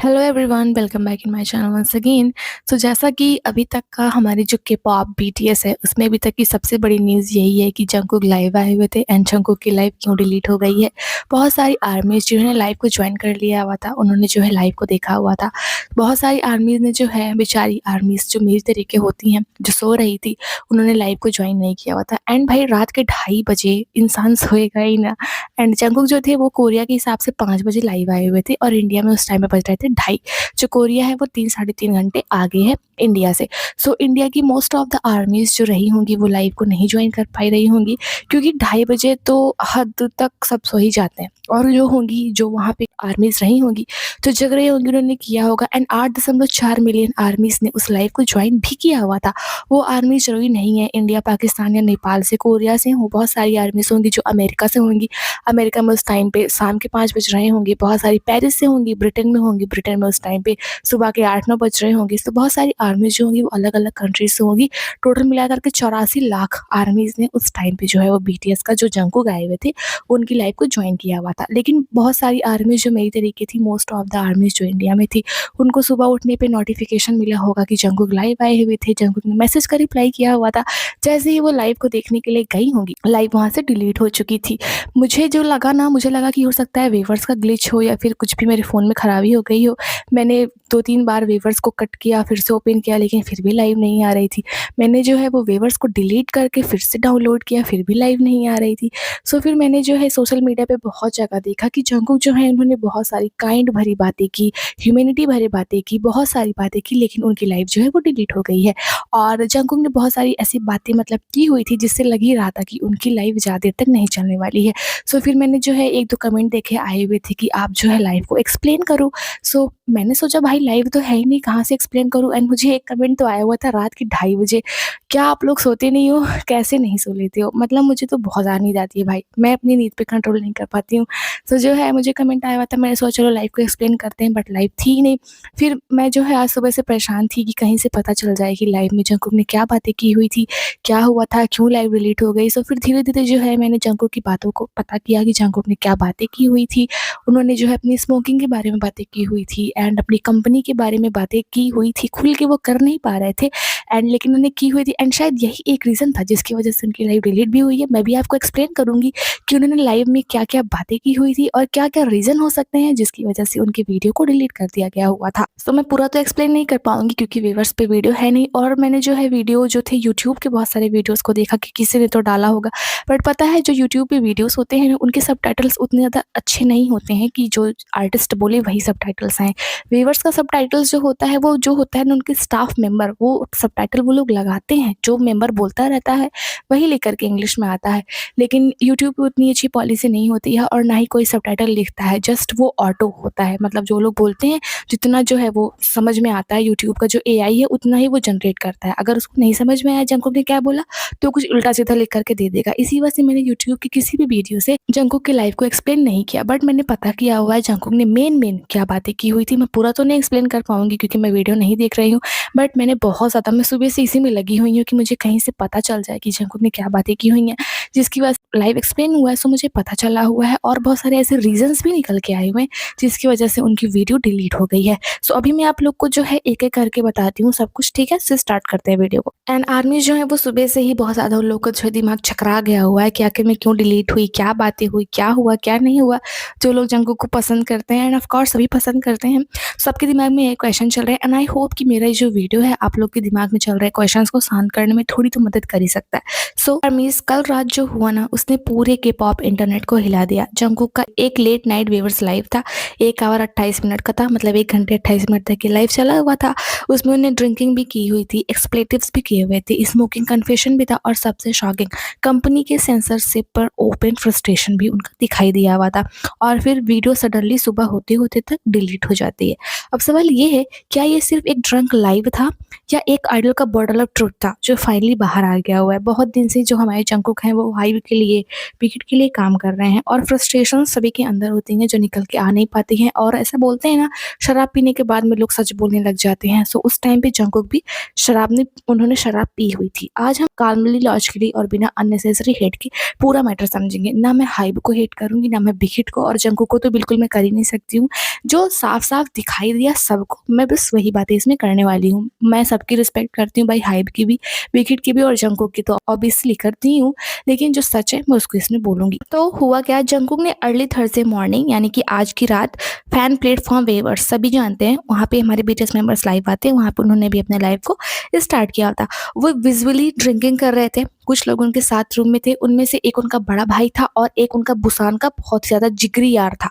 Hello everyone, welcome back in my channel once again. तो जैसा कि अभी तक का हमारे जो के पॉप बीटीएस है, उसमें अभी तक की सबसे बड़ी न्यूज़ यही है कि जंगकुक लाइव आए हुए थे एंड जंगकुक की लाइव क्यों डिलीट हो गई है। बहुत सारी आर्मीज़ जिन्होंने लाइव को ज्वाइन कर लिया हुआ था, उन्होंने जो है लाइव को देखा हुआ था। बहुत सारी आर्मीज़ ने जो है, बेचारी आर्मीज़ जो मेरी तरीके होती हैं, जो सो रही थी, उन्होंने लाइव को ज्वाइन नहीं किया हुआ था। एंड भाई रात के 2:30 बजे इंसान सोएगा ही ना। एंड जंगकुक जो थे वो कोरिया के हिसाब से 5 बजे लाइव आए हुए थे और इंडिया में उस टाइम पे बज रहे थे 2:30। जो कोरिया है वो 3 साढ़े 3 घंटे आगे है इंडिया से। सो इंडिया की मोस्ट ऑफ द आर्मीज़ जो रही होंगी वो लाइव को नहीं जॉइन कर पाई रही होंगी, क्योंकि 2:30 बजे तो हद तक सब सो ही जाते हैं। और जो होंगी, जो वहाँ पे आर्मीज़ रही होंगी, जो जग रही होंगी, उन्होंने किया होगा। एंड 8.4 मिलियन आर्मीज़ ने उस लाइव को जॉइन भी किया हुआ था। वो आर्मी ज़रूरी नहीं है इंडिया, पाकिस्तान या नेपाल से, कोरिया से हो, बहुत सारी आर्मीज़ होंगी जो अमेरिका से होंगी। अमेरिका में उस टाइम पे शाम के 5 बज रहे होंगे। बहुत सारी पेरिस से होंगी, ब्रिटेन में होंगी, ब्रिटेन में उस टाइम पे सुबह के 8-9 बज रहे होंगे। तो बहुत सारी आर्मीज़ जो होंगी वो अलग-अलग कंट्रीज़ से होंगी। टोटल मिलाकर के 84 लाख आर्मीज़ ने उस टाइम पे जो है वो बीटीएस का जो जंगकुक आए हुए थे, उनकी लाइव को जॉइन किया हुआ था। लेकिन बहुत सारी आर्मीज़ जो मेरी तरीके थी, मोस्ट ऑफ द आर्मीज़ जो इंडिया में थी, उनको सुबह उठने पे नोटिफ़िकेशन मिला होगा कि जंगकुक लाइव आए हुए थे। जंगकुक ने मैसेज का रिप्लाई किया हुआ था। जैसे ही वो लाइव को देखने के लिए गई होंगी, लाइव वहाँ से डिलीट हो चुकी थी। मुझे लगा कि हो सकता है वेवर्स का ग्लिच हो या फिर कुछ भी मेरे फ़ोन में ख़राबी हो गई हो। मैंने 2-3 बार वेवर्स को कट किया, फिर से ओपन किया, लेकिन फिर भी लाइव नहीं आ रही थी। मैंने जो है वो वेवर्स को डिलीट करके फिर से डाउनलोड किया, फिर भी लाइव नहीं आ रही थी। सो फिर मैंने जो है सोशल मीडिया पे बहुत जगह देखा कि जंगकुक जो है, उन्होंने बहुत सारी काइंड भरी बातें की, ह्यूमैनिटी भरी बातें की, बहुत सारी बातें की, लेकिन उनकी लाइव जो है वो डिलीट हो गई है। और जंगकुक ने बहुत सारी ऐसी बातें मतलब की हुई थी, जिससे लग ही रहा था कि उनकी लाइव ज़्यादा देर तक नहीं चलने वाली है। सो फिर मैंने जो है 1-2 कमेंट देखे आए हुए थे कि आप जो है लाइव को एक्सप्लेन करो। सो मैंने सोचा भाई लाइव तो है ही नहीं, कहाँ से एक्सप्लेन करूँ। एंड मुझे एक कमेंट तो आया हुआ था रात के 2:30 बजे, क्या आप लोग सोते नहीं हो? कैसे नहीं सो लेते हो? मतलब मुझे तो बहुत ज़्यादा नींद आती है भाई, मैं अपनी नींद पे कंट्रोल नहीं कर पाती हूँ। सो जो है मुझे कमेंट आया हुआ था, मैंने सोचा चलो लाइव को एक्सप्लेन करते हैं, बट लाइव थी ही नहीं। फिर मैं जो है आज सुबह से परेशान थी कि कहीं से पता चल जाए कि लाइव में जंगकुक ने क्या बातें की हुई थी, क्या हुआ था, क्यों लाइव डिलीट हो गई। सो फिर धीरे-धीरे जो है मैंने जंगकुक की बातों को पता किया कि जंगकुक ने क्या बातें की हुई थी। उन्होंने जो है अपनी स्मोकिंग के बारे में बातें की हुई थी एंड अपनी कंपनी के बारे में बातें की हुई थी। खुल के वो कर नहीं पा रहे थे एंड लेकिन उन्होंने की हुई थी। एंड शायद यही एक रीज़न था जिसकी वजह से उनकी लाइव डिलीट भी हुई है। मैं भी आपको एक्सप्लेन करूँगी कि उन्होंने लाइव में क्या-क्या बातें की हुई थी और क्या-क्या रीज़न हो सकते हैं जिसकी वजह से उनकी वीडियो को डिलीट कर दिया गया हुआ था। तो मैं पूरा तो एक्सप्लेन नहीं कर पाऊँगी क्योंकि व्यूअर्स पे वीडियो है नहीं, और मैंने जो है वीडियो जो थे यूट्यूब के बहुत सारे वीडियोज़ को देखा कि किसी ने तो डाला होगा। बट पता है जो यूट्यूब पे वीडियोज़ होते हैं ना, उनके सबटाइटल्स उतने ज़्यादा अच्छे नहीं होते हैं कि जो आर्टिस्ट बोले वही सबटाइटल्स आएँ। व्यूअर्स का सबटाइटल्स जो होता है, वो जो होता है ना, उनके स्टाफ मेंबर वो सबटाइटल वो लोग लगाते हैं। जो मेंबर बोलता रहता है वही लेकर के इंग्लिश में आता है। लेकिन यूट्यूब पे उतनी अच्छी पॉलिसी नहीं होती है और ना ही कोई सबटाइटल लिखता है, जस्ट वो ऑटो होता है। मतलब जो लोग बोलते हैं जितना जो है वो समझ में आता है, यूट्यूब का जो एआई है उतना ही वो जनरेट करता है। अगर उसको नहीं समझ में आया जंगकुक ने क्या बोला, तो कुछ उल्टा-सीधा लिख कर के दे देगा। इसी वजह से मैंने यूट्यूब की किसी भी वीडियो से जंगकुक की लाइफ को एक्सप्लेन नहीं किया, बट मैंने पता किया हुआ है जंगकुक ने मेन क्या बातें की हुई थी। मैं पूरा तो नहीं एक्सप्लेन कर पाऊँगी क्योंकि मैं वीडियो नहीं देख रही हूँ, बट मैंने बहुत ज़्यादा, मैं सुबह से इसी में लगी हुई हूँ कि मुझे कहीं से पता चल जाए कि जंगकुक ने क्या बातें की हुई हैं, जिसकी वजह से लाइव एक्सप्लेन हुआ है। सो मुझे पता चला हुआ है और बहुत सारे ऐसे रीज़न्स भी निकल के आए हुए हैं जिसकी वजह से उनकी वीडियो डिलीट हो गई है। सो अभी मैं आप लोग को जो है एक-एक करके बताती हूँ सब कुछ, ठीक है? सो स्टार्ट करते हैं वीडियो को। एंड आर्मी जो है वो सुबह से ही बहुत ज़्यादा उन लोग का जो है दिमाग चकरा गया हुआ है कि आखिर में क्यों डिलीट हुई, क्या बातें हुई, क्या हुआ, क्या नहीं हुआ। जो लोग जंगकुक को पसंद करते हैं एंड ऑफ कोर्स सभी पसंद करते हैं, सबके दिमाग में ये क्वेश्चन चल रहा है। एंड आई होप कि मेरा जो वीडियो है आप लोग के दिमाग में चल रहे क्वेश्चंस को शांत करने में थोड़ी तो मदद कर ही सकता है। सो आर्मीज़ कल रात जो हुआ ना, उसने पूरे के पॉप इंटरनेट को हिला दिया। जंगकुक का एक लेट नाइट व्यूअर्स लाइव था, 1 आवर 28 मिनट का था, मतलब 1 घंटे 28 मिनट तक ये लाइव चला हुआ था। उसमें उन्हें ड्रिंकिंग भी की हुई थी, एक्सप्लेटिव्स भी किए हुए थे, स्मोकिंग कन्फेशन भी था और सबसे शॉकिंग, कंपनी के सेंसरशिप पर ओपन फ्रस्ट्रेशन भी उनका दिखाई दिया हुआ था। और फिर वीडियो सडनली सुबह होते-होते तक डिलीट हो जाती है। अब सवाल ये है, क्या ये सिर्फ एक ड्रंक लाइव था या एक आइडल का बॉटल ऑफ ट्रुथ था जो फाइनली बाहर आ गया हुआ है? बहुत दिन से जो हमारे जंगकुक हैं वो हाइप के लिए, विकेट के लिए काम कर रहे हैं और फ्रस्ट्रेशन सभी के अंदर होती हैं जो निकल के आ नहीं पाती हैं। और ऐसा बोलते हैं ना, शराब पीने के बाद में लोग सच बोलने लग जाते हैं। सो उस टाइम पे जंगकुक भी उन्होंने शराब पी हुई थी। आज हम काल्मली, लॉजिकली और बिना अननेसेसरी हेट के पूरा मैटर समझेंगे। ना मैं हाइप को हेट करूँगी, ना मैं विकेट को, और जंगकुक को तो बिल्कुल मैं कर ही नहीं सकती हूँ। जो साफ-साफ दिखाई बधाई दिया सबको, मैं बस वही बातें इसमें करने वाली हूँ। मैं सबकी रिस्पेक्ट करती हूँ भाई, हाइब की भी, विकेट की भी और जंगकुक की तो ऑब्वियसली करती हूँ, लेकिन जो सच है मैं उसको इसमें बोलूँगी। तो हुआ क्या, जंगकुक ने अर्ली थर्सडे मॉर्निंग यानी कि आज की रात फैन प्लेटफॉर्म वेवर्स सभी जानते हैं, वहाँ पे हमारे बीटीएस मेंबर्स लाइव आते हैं, वहाँ पे उन्होंने भी अपने लाइव को स्टार्ट किया था। वो विजुअली ड्रिंकिंग कर रहे थे, कुछ लोग उनके साथ रूम में थे, उनमें से एक उनका बड़ा भाई था और एक उनका बुसान का बहुत ज़्यादा जिगरी यार था।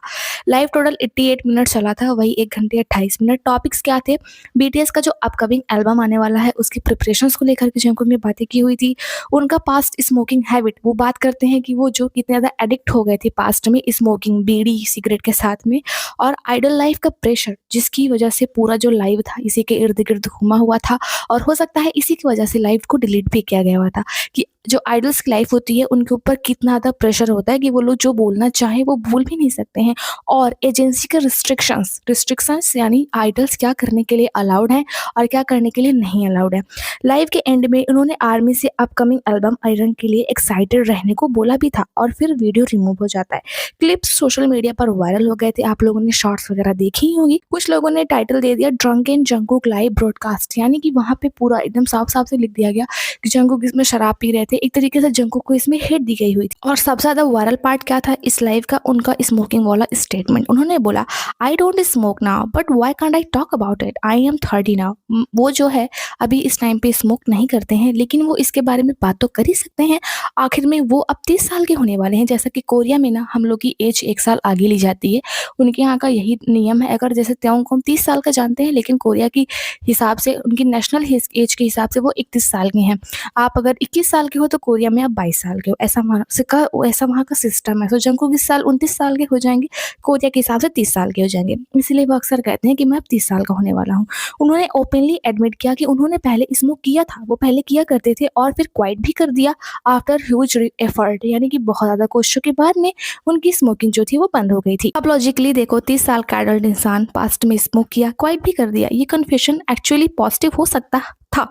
लाइव टोटल 88 मिनट चला था, वही 1 घंटे 28 मिनट। टॉपिक्स क्या थे, बीटीएस का जो अपकमिंग एल्बम आने वाला है उसकी प्रिपरेशंस को लेकर के जंकुक ने बातें की हुई थी। उनका पास्ट स्मोकिंग हैबिट, वो बात करते हैं कि वो जो कितने ज़्यादा एडिक्ट हो गए थे पास्ट में स्मोकिंग, बीड़ी, सिगरेट के साथ में, और आइडल लाइफ का प्रेशर जिसकी वजह से पूरा जो लाइव था इसी के इर्द-गिर्द घूमा हुआ था, और हो सकता है इसी की वजह से लाइव को डिलीट भी किया गया हुआ था कि जो आइडल्स की लाइफ होती है उनके ऊपर कितना ज़्यादा प्रेशर होता है कि वो लोग जो बोलना चाहें वो बोल भी नहीं सकते हैं, और एजेंसी के रिस्ट्रिक्शंस यानी आइडल्स क्या करने के लिए अलाउड हैं और क्या करने के लिए नहीं अलाउड है। लाइव के एंड में उन्होंने आर्मी से अपकमिंग एल्बम आयरन के लिए एक्साइटेड रहने को बोला भी था, और फिर वीडियो रिमूव हो जाता है। क्लिप्स सोशल मीडिया पर वायरल हो गए थे, आप लोगों ने शॉर्ट्स वगैरह देखी ही होगी। कुछ लोगों ने टाइटल दे दिया ड्रंकन जंकुक लाइव ब्रॉडकास्ट, यानी कि वहाँ पे पूरा एकदम साफ साफ से लिख दिया गया कि जंकुक इसमें शराब पी रहे थे, एक तरीके से जंकुक को इसमें हिट दी गई हुई थी। और सबसे ज्यादा वायरल पार्ट क्या था इस लाइव का, उनका स्मोकिंग वाला स्टेटमेंट। उन्होंने बोला I don't smoke now but why can't I talk about it, I am 30 now. वो जो है अभी इस टाइम पे स्मोक नहीं करते हैं, लेकिन वो इसके बारे में बात तो कर ही सकते हैं। आखिर में वो अब 30 साल के होने वाले हैं, जैसा कि कोरिया में ना हम लोग की एज 1 साल आगे ली जाती है, उनके यहाँ का यही नियम है। अगर जैसे त्यों को हम 30 साल का जानते हैं, लेकिन कोरिया की हिसाब से उनकी नेशनल एज के हिसाब से वो 31 साल के हैं। आप अगर 21 साल के हो तो कोरिया में आप 22 साल के हो, ऐसा वहाँ का सिस्टम है। तो जंकुक इस साल 29 साल के हो जाएंगे, कोरिया के हिसाब से 30 साल के हो जाएंगे, इसीलिए वो अक्सर कहते हैं कि मैं अब 30 साल का होने वाला हूँ। उन्होंने ओपनली एडमिट किया कि उन्होंने पहले स्मोक किया था, वो पहले किया करते थे और फिर क्वाइट भी कर दिया आफ्टर ह्यूज एफर्ट, यानी कि बहुत ज़्यादा कोशिशों के बाद में उनकी स्मोकिंग जो थी वो बंद हो गई थी। अब लॉजिकली देखो, 30 साल का एडल्ट इंसान पास्ट में स्मोक किया, क्वाइट भी कर दिया, ये कन्फेशन एक्चुअली पॉजिटिव हो सकता था,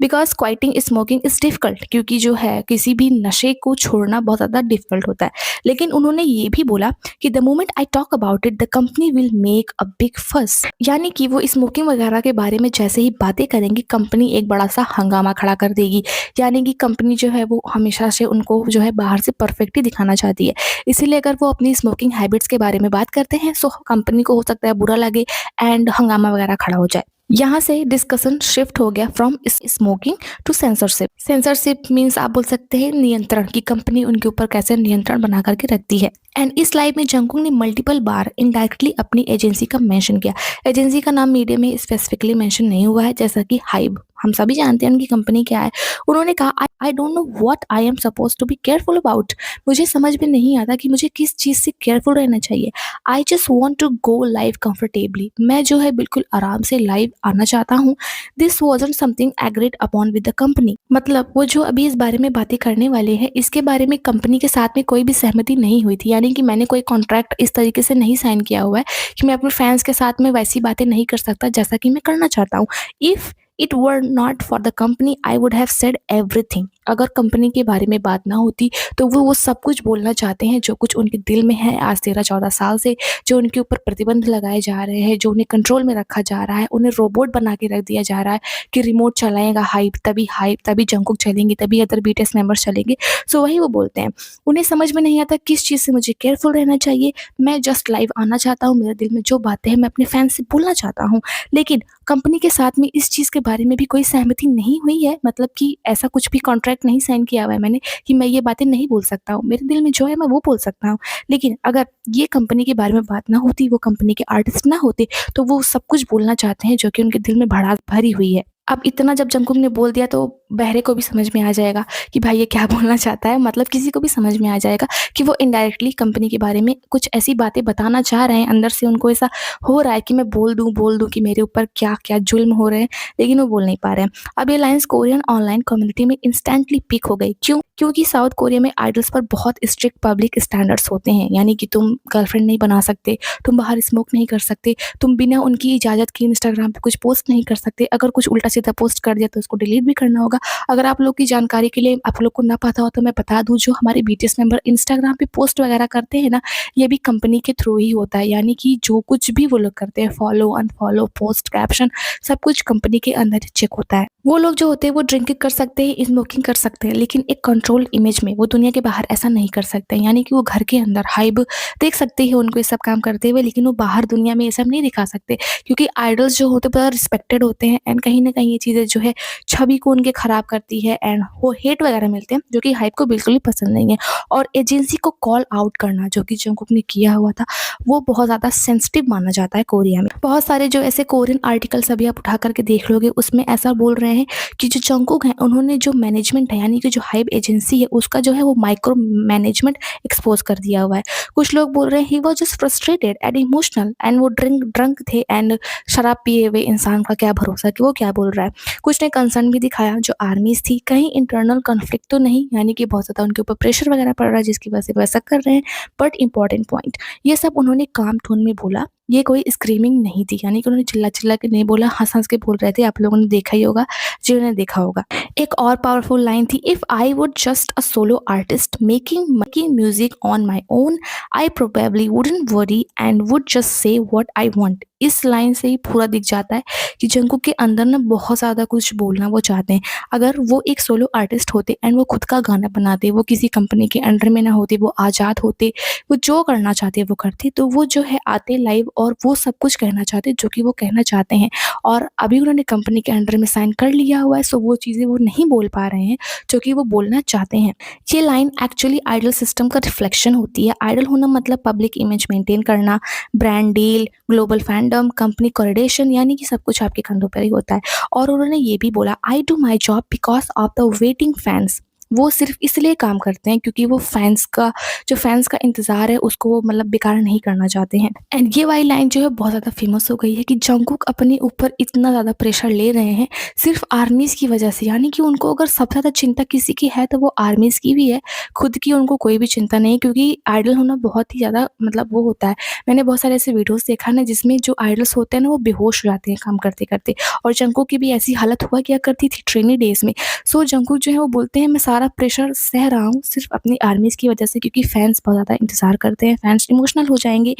बिकॉज क्वाइटिंग स्मोकिंग इज डिफिकल्ट, क्योंकि जो है किसी भी नशे को छोड़ना बहुत ज़्यादा डिफिकल्ट होता है। लेकिन उन्होंने ये भी बोला कि the moment I talk about it the company will make a big फस, यानी कि वो स्मोकिंग वगैरह के बारे में जैसे ही बातें करेंगी कंपनी एक बड़ा सा हंगामा खड़ा कर देगी, यानी कि कंपनी जो है वो हमेशा से उनको जो है बाहर से परफेक्ट ही दिखाना चाहती है। इसीलिए अगर वो अपनी स्मोकिंग हैबिट्स के बारे में बात करते हैं तो कंपनी को हो सकता है बुरा लगे एंड हंगामा वगैरह खड़ा हो जाए। यहाँ से डिस्कशन शिफ्ट हो गया from smoking to censorship. Censorship means आप बोल सकते हैं नियंत्रण, की कंपनी उनके ऊपर कैसे नियंत्रण बना करके रखती है। एंड इस लाइव में जंकुक ने मल्टीपल बार इनडायरेक्टली अपनी एजेंसी का मेंशन किया। एजेंसी का नाम मीडिया में स्पेसिफिकली मेंशन नहीं हुआ है, जैसा कि हाइब, हम सभी जानते हैं उनकी कंपनी क्या है। उन्होंने कहा I don't know what I am supposed to be careful about, मुझे समझ में नहीं आता कि मुझे किस चीज़ से केयरफुल रहना चाहिए। I just want to go live comfortably, मैं जो है बिल्कुल आराम से लाइव आना चाहता हूँ। This wasn't something agreed upon with the company, मतलब वो जो अभी इस बारे में बातें करने वाले हैं इसके बारे में कंपनी के साथ में कोई भी सहमति नहीं हुई थी, यानी कि मैंने कोई कॉन्ट्रैक्ट इस तरीके से नहीं साइन किया हुआ है कि मैं अपने फैंस के साथ में वैसी बातें नहीं कर सकता जैसा कि मैं करना चाहता हूँ। If it were not for the company I would have said everything, अगर कंपनी के बारे में बात ना होती तो वो सब कुछ बोलना चाहते हैं जो कुछ उनके दिल में है आज 13-14 साल से, जो उनके ऊपर प्रतिबंध लगाए जा रहे हैं, जो उन्हें कंट्रोल में रखा जा रहा है, उन्हें रोबोट बना के रख दिया जा रहा है कि रिमोट चलाएगा हाइप, तभी जंकुक चलेंगे, तभी अदर बीटीएस मेंबर्स चलेंगे। सो वही वो बोलते हैं, उन्हें समझ में नहीं आता किस चीज़ से मुझे केयरफुल रहना चाहिए। मैं जस्ट लाइव आना चाहता हूँ, मेरे दिल में जो बातें हैं मैं अपने फैंस से बोलना चाहता हूँ, लेकिन कंपनी के साथ में इस चीज़ के बारे में भी कोई सहमति नहीं हुई है, मतलब कि ऐसा कुछ भी कॉन्ट्रैक्ट नहीं साइन किया हुआ है मैंने कि मैं ये बातें नहीं बोल सकता हूँ, मेरे दिल में जो है मैं वो बोल सकता हूँ। लेकिन अगर ये कंपनी के बारे में बात ना होती, वो कंपनी के आर्टिस्ट ना होते, तो वो सब कुछ बोलना चाहते हैं जो कि उनके दिल में भड़ास भरी हुई है। अब इतना जब जंकुक ने बोल दिया तो बहरे को भी समझ में आ जाएगा कि भाई ये क्या बोलना चाहता है, मतलब किसी को भी समझ में आ जाएगा कि वो इनडायरेक्टली कंपनी के बारे में कुछ ऐसी बातें बताना चाह रहे हैं, अंदर से उनको ऐसा हो रहा है कि मैं बोल दूं कि मेरे ऊपर क्या क्या जुल्म हो रहे हैं, लेकिन वो बोल नहीं पा रहे हैं। अब ये लाइन्स कोरियन ऑनलाइन कम्युनिटी में इंस्टेंटली पिक हो गई, क्यों? क्योंकि साउथ कोरिया में आइडल्स पर बहुत स्ट्रिक्ट पब्लिक स्टैंडर्ड्स होते हैं, यानी कि तुम गर्लफ्रेंड नहीं बना सकते, तुम बाहर स्मोक नहीं कर सकते, तुम बिना उनकी इजाज़त के इंस्टाग्राम पे कुछ पोस्ट नहीं कर सकते, अगर कुछ उल्टा-सीधा पोस्ट कर दिया तो उसको डिलीट भी करना होगा। अगर आप लोग की जानकारी के लिए आप लोग को ना पता हो तो मैं बता दूँ, जो हमारे बीटीएस मेंबर इंस्टाग्राम पे पोस्ट वगैरह करते हैं ना, ये भी कंपनी के थ्रू ही होता है, यानी कि जो कुछ भी वो लोग करते हैं, फॉलो, अनफॉलो, पोस्ट, कैप्शन, सब कुछ कंपनी के अंदर ही चेक होता है। वो लोग जो होते हैं वो ड्रिंकिंग कर सकते हैं, स्मोकिंग कर सकते हैं, लेकिन एक कंट्रोल्ड इमेज में वो दुनिया के बाहर ऐसा नहीं कर सकते हैं। यानी कि वो घर के अंदर हाइब देख सकते हैं उनको ये सब काम करते हुए, लेकिन वो बाहर दुनिया में ये सब नहीं दिखा सकते, क्योंकि आइडल्स जो होते हैं बहुत रिस्पेक्टेड होते हैं, एंड कहीं न कहीं ये चीज़ें जो है छवि को उनके खराब करती है, एंड वो हेट वगैरह मिलते हैं, जो कि हाइप को बिल्कुल भी पसंद नहीं है। और एजेंसी को कॉल आउट करना, जो कि जंगकुक ने किया हुआ था, वो बहुत ज़्यादा सेंसिटिव माना जाता है कोरिया में। बहुत सारे जो ऐसे कोरियन आर्टिकल्स अभी आप उठा करके देख लोगे, उसमें ऐसा बोल रहे हैं कि जो जंगकुक हैं उन्होंने जो मैनेजमेंट है, यानी कि जो हाइप एजेंसी है, उसका जो है वो माइक्रो मैनेजमेंट एक्सपोज़ कर दिया हुआ है। कुछ लोग बोल रहे हैं he was just frustrated and emotional, and वो ड्रंक थे, एंड शराब पिए हुए इंसान का क्या भरोसा कि वो क्या बोल रहा है। कुछ ने कंसर्न भी दिखाया जो आर्मीज़ थी, कहीं इंटरनल कॉन्फ्लिक्ट तो नहीं, यानी कि बहुत ज़्यादा उनके ऊपर प्रेशर वगैरह पड़ रहा है जिसकी वजह से वो ऐसा कर रहे हैं। बट इम्पोर्टेंट पॉइंट, ये सब उन्होंने काम टोन में बोला, ये कोई स्क्रीमिंग नहीं थी, यानी कि उन्होंने चिल्ला-चिल्ला के नहीं बोला, हँस-हँस के बोल रहे थे, आप लोगों ने देखा ही होगा, जिन्होंने देखा होगा। एक और पावरफुल लाइन थी, if I would just a solo artist making music on my own, I probably wouldn't worry and would just say what I want. इस लाइन से ही पूरा दिख जाता है कि जंगकुक के अंदर ना बहुत ज़्यादा कुछ बोलना वो चाहते हैं। अगर वो एक सोलो आर्टिस्ट होते एंड वो खुद का गाना बनाते, वो किसी कंपनी के अंडर में ना होते, वो आज़ाद होते, वो जो करना चाहते वो करते, तो वो जो है आते लाइव और वो सब कुछ कहना चाहते जो कि वो कहना चाहते हैं। और अभी उन्होंने कंपनी के अंडर में साइन कर लिया हुआ है, सो वो चीज़ें वो नहीं बोल पा रहे हैं जो कि वो बोलना चाहते हैं। ये लाइन एक्चुअली आइडल सिस्टम का रिफ्लेक्शन होती है। आइडल होना मतलब पब्लिक इमेज मेंटेन करना, brand deal, global fandom, company coordination, यानी कि सब कुछ आपके कंधों पर ही होता है। और उन्होंने ये भी बोला, I do my job because of the waiting fans. वो सिर्फ इसलिए काम करते हैं क्योंकि वो फैंस का इंतज़ार है, उसको वो मतलब बेकार नहीं करना चाहते हैं। एंड ये वाली लाइन जो है बहुत ज़्यादा फेमस हो गई है कि जंगकुक अपने ऊपर इतना ज़्यादा प्रेशर ले रहे हैं सिर्फ आर्मीज़ की वजह से, यानी कि उनको अगर सबसे ज़्यादा चिंता किसी की है तो वो आर्मीज़ की भी है, खुद की उनको कोई भी चिंता नहीं, क्योंकि आइडल होना बहुत ही ज़्यादा मतलब वो होता है। मैंने बहुत सारे ऐसे वीडियोज़ देखा ना जिसमें जो आइडल्स होते हैं ना वो बेहोश हो जाते हैं काम करते-करते, और जंगकुक की भी ऐसी हालत हुआ किया करती थी ट्रेनी डेज़ में। सो जंगकुक जो है वो बोलते हैं मैं सारा प्रेशर सह रहा हूँ सिर्फ अपनी आर्मीज़ की वजह से, क्योंकि फैंस बहुत ज़्यादा इंतज़ार करते हैं, फैंस इमोशनल हो जाएँगे।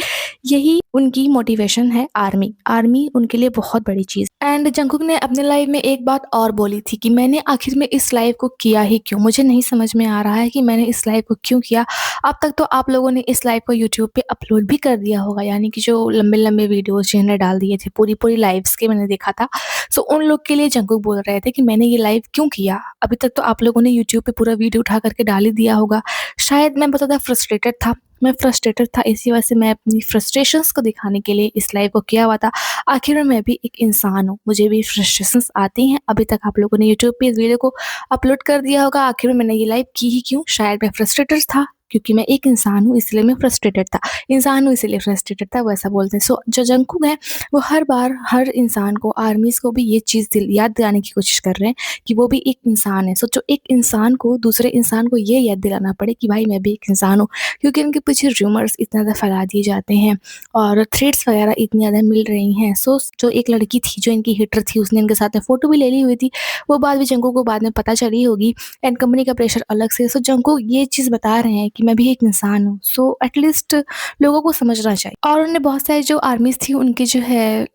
यही उनकी मोटिवेशन है आर्मी। आर्मी उनके लिए बहुत बड़ी चीज़। एंड जंगकुक ने अपने लाइफ में एक बात और बोली थी कि मैंने आखिर में इस लाइफ को किया ही क्यों? मुझे नहीं समझ में आ रहा है कि मैंने इस लाइफ को क्यों किया? अब तक तो आप लोगों ने इस लाइफ को यूट्यूब पे अपलोड भी कर दिया होगा, यानी कि जो लंबे-लंबे वीडियोज़ जिन्होंने डाल दिए थे, पूरी-पूरी लाइव्स के मैंने देखा था। सो उन लोग के लिए जंगकुक बोल रहे थे कि मैंने ये लाइव क्यों किया? अभी तक तो आप लोगों ने यूट्यूब पे पूरा वीडियो उठा करके डाल ही दिया होगा। शायद मैं बहुत ज़्यादा फ्रस्ट्रेटेड था, इसी वजह से मैं अपनी फ्रस्ट्रेशंस को दिखाने के लिए इस लाइव को किया हुआ था। आखिर में मैं भी एक इंसान हूँ, मुझे भी फ्रस्ट्रेशंस आती हैं। अभी तक आप लोगों ने यूट्यूब पे इस वीडियो को अपलोड कर दिया होगा। आखिर में मैंने ये लाइव की ही क्यों? शायद मैं फ्रस्ट्रेटेड था, क्योंकि मैं एक इंसान हूँ इसलिए मैं फ्रस्ट्रेटेड था। इंसान हूँ इसीलिए फ्रस्ट्रेटेड था, वैसा बोलते हैं। सो जो जंगकुक है वो हर बार हर इंसान को, आर्मीज़ को भी ये चीज़ याद दिलाने की कोशिश कर रहे हैं कि वो भी एक इंसान है। सो जो एक इंसान को दूसरे इंसान को ये याद दिलाना पड़े कि भाई मैं भी एक इंसान हूँ, क्योंकि इनके पीछे रूमर्स इतना ज़्यादा फैला दिए जाते हैं और थ्रेड्स वगैरह इतनी ज़्यादा मिल रही हैं। सो जो एक लड़की थी जो इनकी हिटर थी, उसने इनके साथ में फ़ोटो भी ले ली हुई थी, वो बात भी जंगकुक को बाद में पता चली होगी, एंड कंपनी का प्रेशर अलग से। सो जंगकुक ये चीज़ बता रहे हैं कि मैं भी एक इंसान हूँ, सो एटलीस्ट लोगों को समझना चाहिए। और उन्होंने बहुत सारी जो आर्मीज़ थी उनकी जो है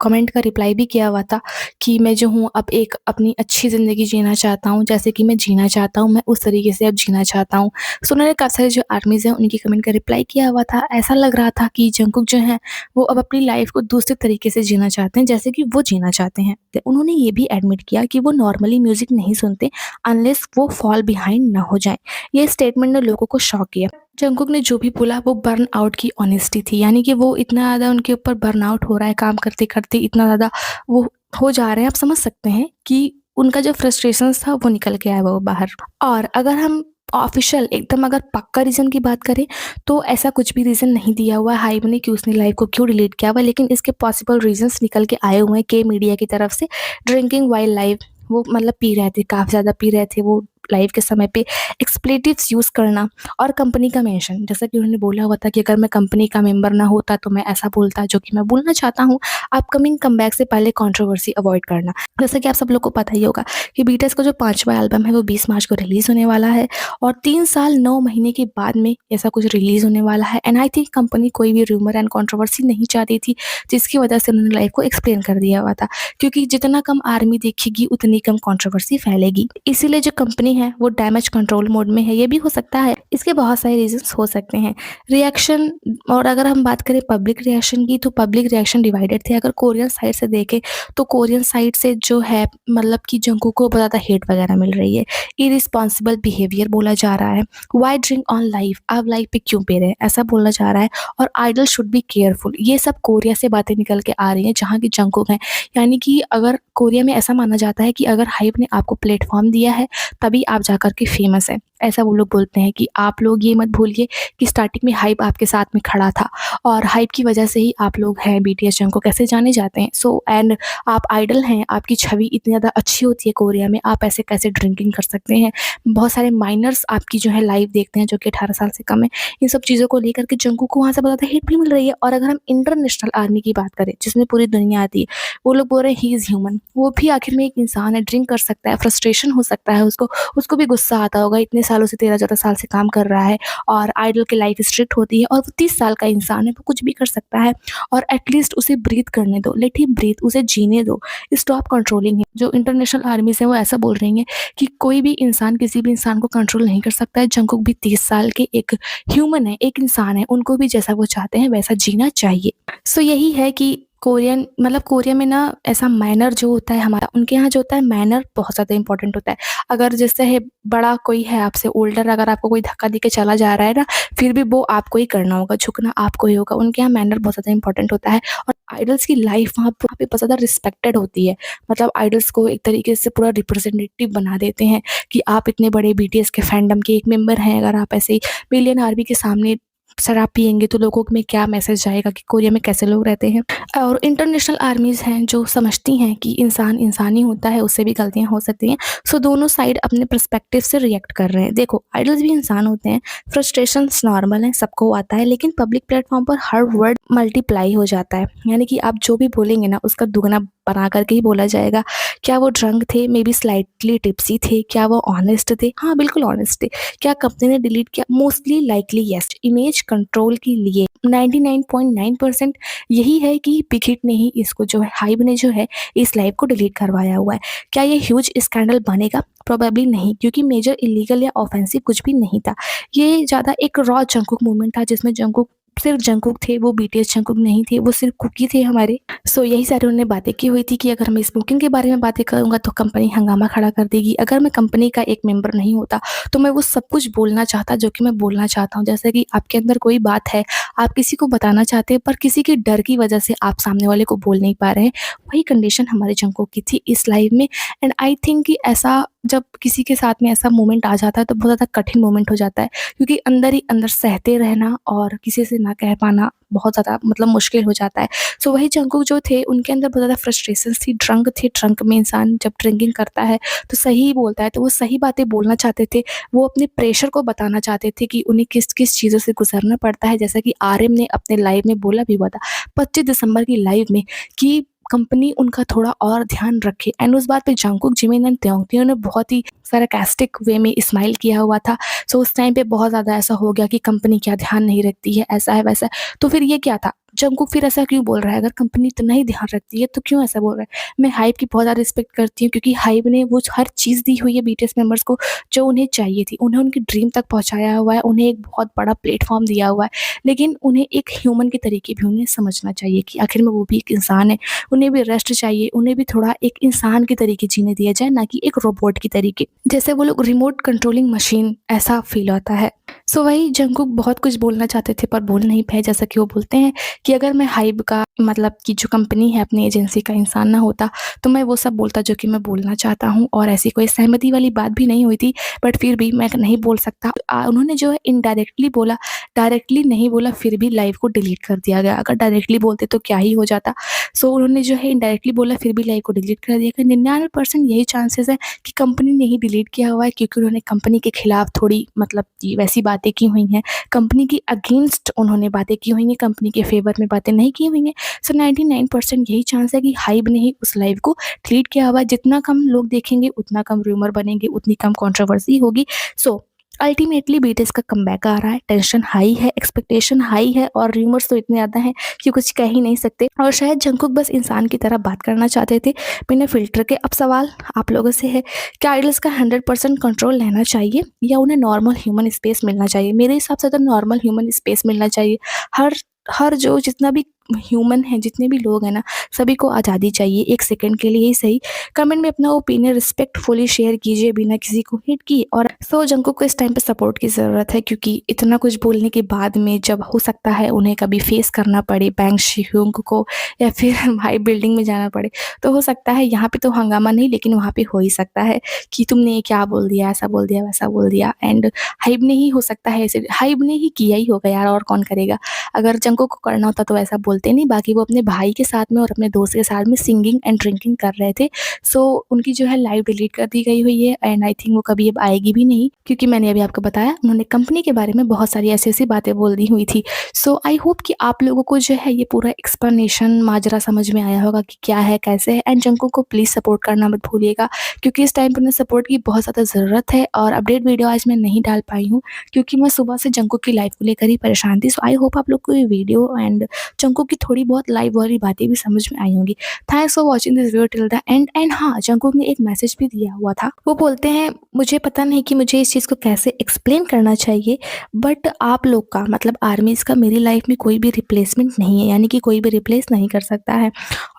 कमेंट का रिप्लाई भी किया हुआ था कि मैं जो हूँ अब एक अपनी अच्छी ज़िंदगी जीना चाहता हूँ, जैसे कि मैं जीना चाहता हूँ, मैं उस तरीके से अब जीना चाहता हूँ। सो उन्होंने काफ़ी सारे जो आर्मीज़ हैं उनकी कमेंट का रिप्लाई किया हुआ था। ऐसा लग रहा था कि जंगकुक जो हैं वो अब अपनी लाइफ़ को दूसरे तरीके से जीना चाहते हैं, जैसे कि वो जीना चाहते हैं। उन्होंने ये भी एडमिट किया कि वो नॉर्मली म्यूज़िक नहीं सुनते अनलेस वो फॉल बिहाइंड ना हो जाएँ। ये स्टेटमेंट ने लोगों को शॉक किया। जंगकुक ने जो भी बोला वो बर्न आउट की ऑनेस्टी थी, यानी कि वो इतना ज़्यादा उनके ऊपर बर्न आउट हो रहा है काम करते-करते, इतना ज़्यादा वो हो जा रहे हैं, आप समझ सकते हैं कि उनका जो फ्रस्ट्रेशंस था वो निकल के आया वो बाहर। और अगर हम ऑफ़िशियल एकदम अगर पक्का रीज़न की बात करें तो ऐसा कुछ भी रीज़न नहीं दिया हुआ है हाइब ने कि उसने लाइव को क्यों डिलीट किया हुआ है, लेकिन इसके पॉसिबल रीज़न्स निकल के आए हुए हैं के मीडिया की तरफ से। ड्रिंकिंग व्हाइल लाइव, वो मतलब पी रहे थे, काफ़ी ज़्यादा पी रहे थे, वो लाइव के समय पे एक्सप्लेटिव्स यूज़ करना और कंपनी का मेंशन, जैसा कि उन्होंने बोला हुआ था कि अगर मैं कंपनी का मेंबर ना होता तो मैं ऐसा बोलता, जो कि मैं बोलना चाहता हूँ। अपकमिंग कमबैक से पहले कंट्रोवर्सी अवॉइड करना। जैसा कि आप सब लोग को पता ही होगा कि बीटीएस का जो 5वां एल्बम है वो 20 मार्च को रिलीज़ होने वाला है और 3 साल 9 महीने के बाद में ऐसा कुछ रिलीज़ होने वाला है। एंड आई थिंक कंपनी कोई भी रूमर एंड कंट्रोवर्सी नहीं चाहती थी, जिसकी वजह से उन्होंने लाइव को एक्सप्लेन कर दिया हुआ था, क्योंकि जितना कम आर्मी देखेगी उतनी कम कंट्रोवर्सी फैलेगी। इसीलिए जो कंपनी है वो डैमेज कंट्रोल मोड में है। ये भी हो सकता है, इसके बहुत सारे रीजंस हो सकते हैं। रिएक्शन, और अगर हम बात करें पब्लिक रिएक्शन की, तो पब्लिक रिएक्शन डिवाइडेड थे। अगर कोरियन साइड से देखें तो कोरियन साइड से जो है मतलब कि जंगकुक को बहुत ज़्यादा हेट वगैरह मिल रही है। इरिस्पॉन्सिबल बिहेवियर बोला जा रहा है। व्हाई ड्रिंक ऑन लाइव, आप लाइव पे क्यों पी रहे हैं, ऐसा बोला जा रहा है। और आइडल शुड बी केयरफुल, ये सब कोरिया से बातें निकल के आ रही हैं, जहाँ की जंगकुक हैं। यानी कि अगर कोरिया में ऐसा माना जाता है कि अगर हाइप ने आपको प्लेटफॉर्म दिया है तभी आप जाकर के फेमस हैं। ऐसा वो लोग बोलते हैं कि आप लोग ये मत भूलिए कि स्टार्टिंग में हाइप आपके साथ में खड़ा था और हाइप की वजह से ही आप लोग हैं बीटीएस जंगकुक कैसे जाने जाते हैं। सो एंड आप आइडल हैं, आपकी छवि इतनी ज़्यादा अच्छी होती है कोरिया में, आप ऐसे कैसे ड्रिंकिंग कर सकते हैं। बहुत सारे माइनर्स आपकी जो है लाइव देखते हैं जो कि 18 साल से कम है। इन सब चीज़ों को लेकर के जंगकुक को वहाँ से बहुत ज़्यादा हिट भी मिल रही है। और अगर हम इंटरनेशनल आर्मी की बात करें जिसमें पूरी दुनिया आती है, वो लोग बोल रहे हैं ही इज़ ह्यूमन, वो भी आखिर में एक इंसान है, ड्रिंक कर सकता है, फ्रस्ट्रेशन हो सकता है उसको, उसको भी गुस्सा आता होगा, इतने सालों से 13-14 साल से काम कर रहा है और आइडल की लाइफ स्ट्रिक्ट होती है और वो 30 साल का इंसान है, वो कुछ भी कर सकता है। और एटलीस्ट उसे ब्रीथ करने दो, लेट हिम ब्रीथ, उसे जीने दो, स्टॉप कंट्रोलिंग हिम। जो इंटरनेशनल आर्मीज़ हैं वो ऐसा बोल रही हैं कि कोई भी इंसान किसी भी इंसान को कंट्रोल नहीं कर सकता है। जंगकुक भी 30 साल के एक ह्यूमन है, एक इंसान है, उनको भी जैसा वो चाहते हैं वैसा जीना चाहिए। सो यही है कि कोरियन मतलब कोरिया में ना ऐसा मैनर जो होता है हमारा, उनके यहाँ जो होता है मैनर बहुत ज़्यादा इंपॉर्टेंट होता है। अगर जैसे है बड़ा कोई है आपसे ओल्डर, अगर आपको कोई धक्का दे के चला जा रहा है ना, फिर भी वो आपको ही करना होगा, झुकना आपको ही होगा। उनके यहाँ मैनर बहुत ज़्यादा इंपॉर्टेंट होता है और आइडल्स की लाइफ वहाँ पे बहुत ज़्यादा रिस्पेक्टेड होती है। मतलब आइडल्स को एक तरीके से पूरा रिप्रेजेंटेटिव बना देते हैं कि आप इतने बड़े बीटीएस के फैंडम के एक मेंबर हैं, अगर आप ऐसे ही मिलियन आर्मी के सामने शराब पिएँगे तो लोगों में क्या मैसेज जाएगा कि कोरिया में कैसे लोग रहते हैं। और इंटरनेशनल आर्मीज़ हैं जो समझती हैं कि इंसान इंसान ही होता है, उससे भी गलतियाँ हो सकती हैं। सो दोनों साइड अपने पर्सपेक्टिव से रिएक्ट कर रहे हैं। देखो आइडल्स भी इंसान होते हैं, फ्रस्ट्रेशंस नॉर्मल हैं, सबको आता है, लेकिन पब्लिक प्लेटफॉर्म पर हर वर्ड मल्टीप्लाई हो जाता है। यानी कि आप जो भी बोलेंगे ना उसका दुगना बना करके ही बोला जाएगा। क्या वो ड्रंक थे? मे बी स्लाइटली टिप्सी थे? क्या वो ऑनेस्ट थे? हाँ, बिल्कुल ऑनेस्ट थे। क्या कंपनी ने डिलीट किया? Mostly likely yes. Image control के लिए 99.9% यही है कि बिग हिट ने ही इसको जो है, हाइब ने जो है इस लाइव को डिलीट करवाया हुआ है। क्या ये ह्यूज स्कैंडल बनेगा? प्रोबेबली नहीं, क्योंकि मेजर इलीगल या ऑफेंसिव कुछ भी नहीं था। ये ज़्यादा एक रॉ जंगकुक मूवमेंट था जिसमें जंगकुक सिर्फ जंगकुक थे, वो बीटीएस जंगकुक नहीं थे, वो सिर्फ कुकी थे हमारे। सो यही सारी उन्होंने बातें की हुई थी कि अगर मैं स्मोकिंग के बारे में बातें करूँगा तो कंपनी हंगामा खड़ा कर देगी। अगर मैं कंपनी का एक मेंबर नहीं होता तो मैं वो सब कुछ बोलना चाहता जो कि मैं बोलना चाहता हूँ। जैसे कि आपके अंदर कोई बात है, आप किसी को बताना चाहते हैं पर किसी के डर की वजह से आप सामने वाले को बोल नहीं पा रहे हैं, वही कंडीशन हमारे जंगकुक की थी इस लाइव में। एंड आई थिंक कि ऐसा जब किसी के साथ में ऐसा मोमेंट आ जाता है तो बहुत ज़्यादा कठिन मोमेंट हो जाता है, क्योंकि अंदर ही अंदर सहते रहना और किसी से ना कह पाना बहुत ज़्यादा मतलब मुश्किल हो जाता है। सो वही जंगकुक जो थे उनके अंदर बहुत ज़्यादा फ्रस्ट्रेशंस थी, ड्रंक थे। ड्रंक में इंसान जब ड्रिंकिंग करता है तो सही ही बोलता है, तो वो सही बातें बोलना चाहते थे। वो अपने प्रेशर को बताना चाहते थे कि उन्हें किस किस चीज़ों से गुजरना पड़ता है। जैसा कि आरएम ने अपने लाइव में बोला भी हुआ था 25 दिसंबर की लाइव में कि कंपनी उनका थोड़ा और ध्यान रखे। एंड उस बात पे जंगकुक, जिमिन एंड त्योंगतियों ने बहुत ही सरकास्टिक वे में स्माइल किया हुआ था। सो उस टाइम पे बहुत ज़्यादा ऐसा हो गया कि कंपनी क्या ध्यान नहीं रखती है, ऐसा है वैसा है। तो फिर ये क्या था, जंगकुक फिर ऐसा क्यों बोल रहा है? अगर कंपनी इतना ही ध्यान रखती है तो क्यों ऐसा बोल रहा है? मैं हाइब की बहुत ज़्यादा रिस्पेक्ट करती हूँ, क्योंकि हाइब ने वो हर चीज़ दी हुई है बीटीएस मेंबर्स को जो उन्हें चाहिए थी। उन्हें उनकी ड्रीम तक पहुँचाया हुआ है, उन्हें एक बहुत बड़ा प्लेटफॉर्म दिया हुआ है। लेकिन उन्हें एक ह्यूमन के तरीके भी उन्हें समझना चाहिए कि आखिर में वो भी एक इंसान है, उन्हें भी रेस्ट चाहिए, उन्हें भी थोड़ा एक इंसान के तरीके जीने दिया जाए, ना कि एक रोबोट की तरीके। जैसे वो लोग रिमोट कंट्रोलिंग मशीन, ऐसा फील होता है। सो वही जंगकुक बहुत कुछ बोलना चाहते थे पर बोल नहीं पाए, जैसा कि वो बोलते हैं कि अगर मैं हाइब का मतलब कि जो कंपनी है अपनी एजेंसी का इंसान ना होता, तो मैं वो सब बोलता जो कि मैं बोलना चाहता हूँ, और ऐसी कोई सहमति वाली बात भी नहीं हुई थी, बट फिर भी मैं नहीं बोल सकता। उन्होंने जो है इनडायरेक्टली बोला, डायरेक्टली नहीं बोला, फिर भी लाइव को डिलीट कर दिया गया। अगर डायरेक्टली बोलते तो क्या ही हो जाता। सो उन्होंने जो है इनडायरेक्टली बोला, फिर भी लाइव को डिलीट कर दिया गया। 99% यही चांसेस है कि कंपनी ने ही डिलीट किया हुआ है, क्योंकि उन्होंने कंपनी के खिलाफ थोड़ी मतलब कि वैसी बातें की हुई हैं, कंपनी के अगेंस्ट उन्होंने बातें की हुई हैं, कंपनी के फेवर में बातें नहीं की हुई हैं। सो 99% यही चांस है कि हाइब ने ही उस लाइव को डिलीट किया हुआ है। जितना कम लोग देखेंगे उतना कम रूमर बनेंगे, उतनी कम कंट्रोवर्सी होगी। सो अल्टीमेटली बीटीएस का कमबैक आ रहा है, टेंशन हाई है, एक्सपेक्टेशन हाई है, और रूमर्स तो इतने ज़्यादा हैं कि कुछ कह ही नहीं सकते। और शायद जंगकुक बस इंसान की तरह बात करना चाहते थे बिना फ़िल्टर के। अब सवाल आप लोगों से है, क्या आइडल्स का 100% कंट्रोल रहना चाहिए या उन्हें नॉर्मल ह्यूमन स्पेस मिलना चाहिए? मेरे हिसाब से तो नॉर्मल ह्यूमन स्पेस मिलना चाहिए। हर हर जो जितना भी ह्यूमन है, जितने भी लोग हैं ना, सभी को आज़ादी चाहिए, 1 सेकंड के लिए ही सही। कमेंट में अपना ओपिनियन रिस्पेक्टफुली शेयर कीजिए बिना किसी को हिट किए। और सो जंगकुक को इस टाइम पे सपोर्ट की ज़रूरत है, क्योंकि इतना कुछ बोलने के बाद में जब हो सकता है उन्हें कभी फेस करना पड़े बैंग शी-ह्यूंग को, या फिर हाई बिल्डिंग में जाना पड़े, तो हो सकता है यहाँ पे तो हंगामा नहीं, लेकिन वहाँ पे हो ही सकता है कि तुमने ये क्या बोल दिया, ऐसा बोल दिया, वैसा बोल दिया। एंड हाइब ने ही हो सकता है ऐसे, हाइब ने ही किया ही होगा यार, और कौन करेगा। अगर जंगकुक को करना होता तो ऐसा बोलते नहीं। बाकी वो अपने भाई के साथ में और अपने दोस्त के साथ में सिंगिंग एंड ड्रिंकिंग कर रहे थे। सो उनकी जो है लाइव डिलीट कर दी गई हुई है, एंड आई थिंक वो कभी अब आएगी भी नहीं, क्योंकि मैंने अभी आपको बताया उन्होंने कंपनी के बारे में बहुत सारी ऐसी-ऐसी बातें बोल दी हुई थी। सो आई होप कि आप लोगों को जो है ये पूरा एक्सप्लेनेशन माजरा समझ में आया होगा कि क्या है, कैसे है। एंड जंगकुक को प्लीज़ सपोर्ट करना मत भूलिएगा, क्योंकि इस टाइम पे उन्हें सपोर्ट की बहुत ज़्यादा ज़रूरत है। और अपडेट वीडियो आज मैं नहीं डाल पाई हूँ, क्योंकि मैं सुबह से जंगकुक की लाइफ को लेकर ही परेशान थी। सो आई होप आप लोग को ये वीडियो एंड जंगकुक की थोड़ी बहुत लाइव वाली बातें भी समझ में आई होंगी। Thanks for watching this video till the end. And हाँ, जंगकुक ने एक मैसेज भी दिया हुआ था। वो बोलते हैं, मुझे पता नहीं कि मुझे इस चीज़ को कैसे एक्सप्लेन करना चाहिए, बट आप लोग का मतलब आर्मीज़ का मेरी लाइफ में कोई भी रिप्लेसमेंट नहीं है, यानी कि कोई भी रिप्लेस नहीं कर सकता है।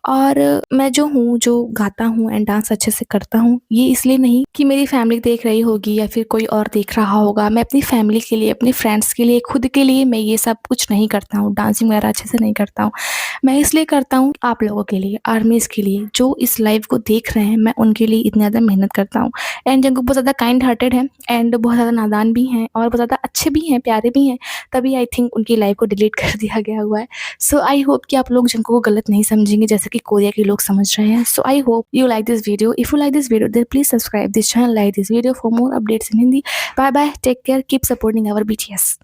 और मैं जो हूँ, जो गाता हूँ एंड डांस अच्छे से करता हूँ, ये इसलिए नहीं कि मेरी फैमिली देख रही होगी या फिर कोई और देख रहा होगा। मैं अपनी फैमिली के लिए, अपने फ्रेंड्स के लिए, खुद के लिए मैं ये सब कुछ नहीं करता हूँ, डांसिंग वगैरह अच्छे से नहीं करता हूँ। मैं इसलिए करता हूँ आप लोगों के लिए, आर्मीज़ के लिए, जो इस लाइव को देख रहे हैं, मैं उनके लिए इतनी ज़्यादा मेहनत करता हूँ। एंड जंगकुक बहुत ज़्यादा काइंड हार्टेड है, एंड बहुत ज़्यादा नादान भी हैं, और बहुत ज़्यादा अच्छे भी हैं, प्यारे भी हैं, तभी आई थिंक उनकी लाइव को डिलीट कर दिया गया हुआ है। सो आई होप कि आप लोग जंगकुक को गलत नहीं समझेंगे, जैसे कि कोरिया के लोग समझ रहे हैं। So I hope you like this video. If you like this video, then please subscribe this channel, like this video for more updates in Hindi. Bye bye, take care, keep supporting our BTS.